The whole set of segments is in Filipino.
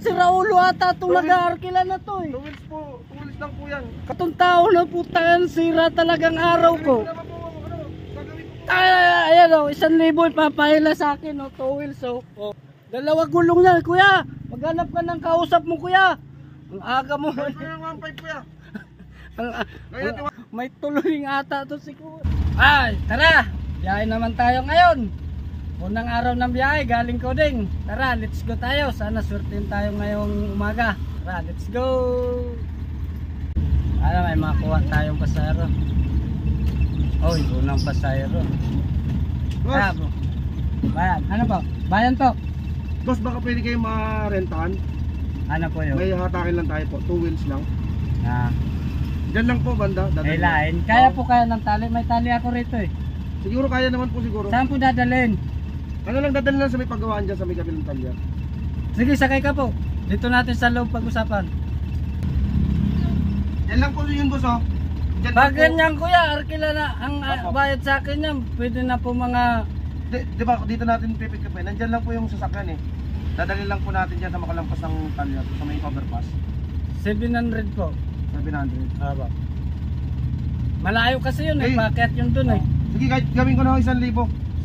siraulo ata itong nag-aarkila na to eh. Tuwils po, tuwils lang po yan. Katong tao na putangan, sira talagang araw ko. Ayan o, 1,000 ipapahila sa akin o, 2 wheels o. Dalawa gulong na, kuya. Maghanap ka ng kausap mo, kuya. Ang aga mo. May tuloy ata to si kuya. Ay, tara. Biyahe naman tayo ngayon. Unang araw ng biyahe, galing Coding. Tara, let's go tayo. Sana swertein tayo ngayong umaga. Tara, let's go. May makuha tayong pasahero. Oy, unang pasahero. Boss, Bayan, ano po? Bayan po. boss, baka pwede kayo marentahan? Ano po yun? May hatakin lang tayo po, 2 wheels lang. Diyan lang po banda. Lain. Kaya po kaya ng tali. May tali ako rito eh. Siguro kaya naman po siguro. Saan po dadalhin? Ano lang dadalhin lang sa may paggawaan dyan sa may kabilang talya. Sige, sakay ka po. Dito natin sa loob pag-usapan. Yan lang po yun, boss, oh. Pag ganyan kuya, arkila na ang bayad sa akin yan. Pwede na po mga... Di ba dito natin pipick up eh. Nandyan lang po yung sasakyan eh. Dadalhin lang po natin dyan sa makalampas ng talya sa may overpass. 700 po. 700. Aba. Malayo kasi yun eh. Bakit yun dun eh? Sige, kahit gawin ko na 1,000.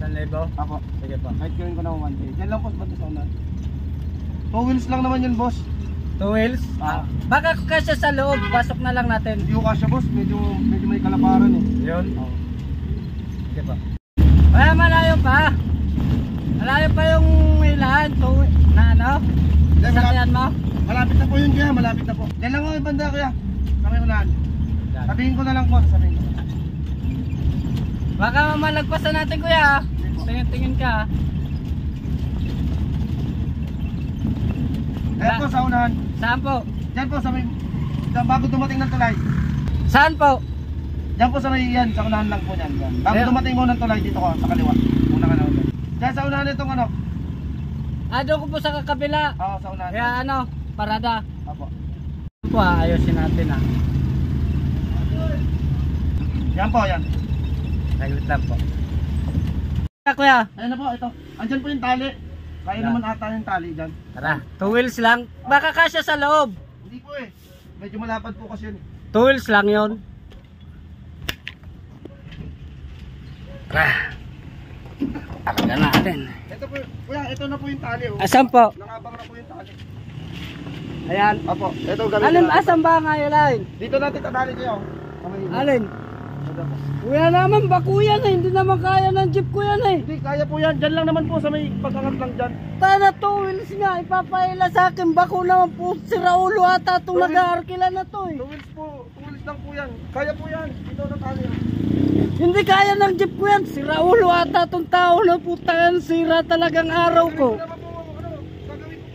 1,000? Apo. Sige po. Kahit gawin ko na 1,000. Dyan lang po sa banda sa unan. 2 wheels lang naman yan, boss. 2 wheels? Baka kasi sa loob, pasok na lang natin. Hindi ko kasya, boss. Medyo may kalaparan eh. Yun? Oo. Sige po. Malayo pa. Malayo pa yung ilahan. Na ano? Sasakyan mo? Malapit na po yun, kuya. Malapit na po. Dyan lang ako yung banda, kuya. Sa may unahan. Sabihin ko na lang po. Sabihin ko. Baka malagpasan natin, kuya. Tingin-tingin ka. Ayan po sa unahan. Saan po? Diyan po sa may... Bago dumating ng tulay. Saan po? Diyan po sa may yan. Sa unahan lang po yan. Bago dumating mo ng tulay dito ko. Sa kaliwa. Unang ano. Diyan sa unahan itong ano. Doon ko po sa kakabila. Oo, sa unahan. Kaya ano, parada. Apo. Po, ayusin natin Yan po, yan. Saglit lang po. Kuya. Ayan na po, ito. Andyan po yung tali. Kaya naman ata yung tali dyan. Tara, 2 wheels lang. Baka kasya sa loob. Hindi po eh. Medyo malapad po kasi yun. 2 wheels lang yun. Talaga natin. Ito po, kuya, ito na po yung tali. Oh. Asan po? Nakabang na po yung tali. Ayan. Apo, ito gamit. Alin, asan ba nga yun? Dito natin tatali kayo. Alin? Kuya naman, baku yan eh. Hindi naman kaya ng jeep ko yan eh. Hindi, kaya po yan. Diyan lang naman po sa may pagkangat lang dyan. Tana 2 wheels nga, ipapaila sa akin. Baku naman po, siraulo ata itong nag-aarkila na to eh. 2 wheels po, 2 wheels lang po yan. Kaya po yan. Dito na tali. Hindi kaya ng jeep ko yan. Siraulo ata itong tao na putangan. Sira talagang araw ko.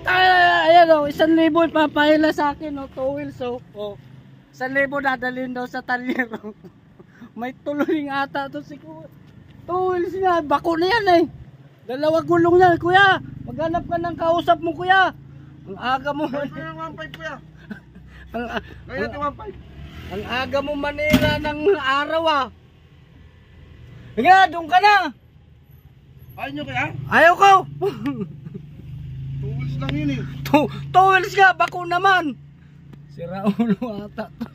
Ayan o, 1,000 ipapahila sa akin o, 2 wheels o. 1,000 dadalhin daw sa talyero. May tuloy ata to si kuya. 2 wheels nga, bako na yan eh. Dalawa gulong na, kuya. Maghanap ka ng kausap mo, kuya. Ang aga mo. Kaya yung 1.5 kuya. Kaya natin 1.5. Ang aga mo manira ng araw ah. Nga, doon ka na. Ayaw nyo kaya? Ayaw ko. 2 wheels lang yun eh. 2 wheels nga, bako naman. Sira ulo ata to.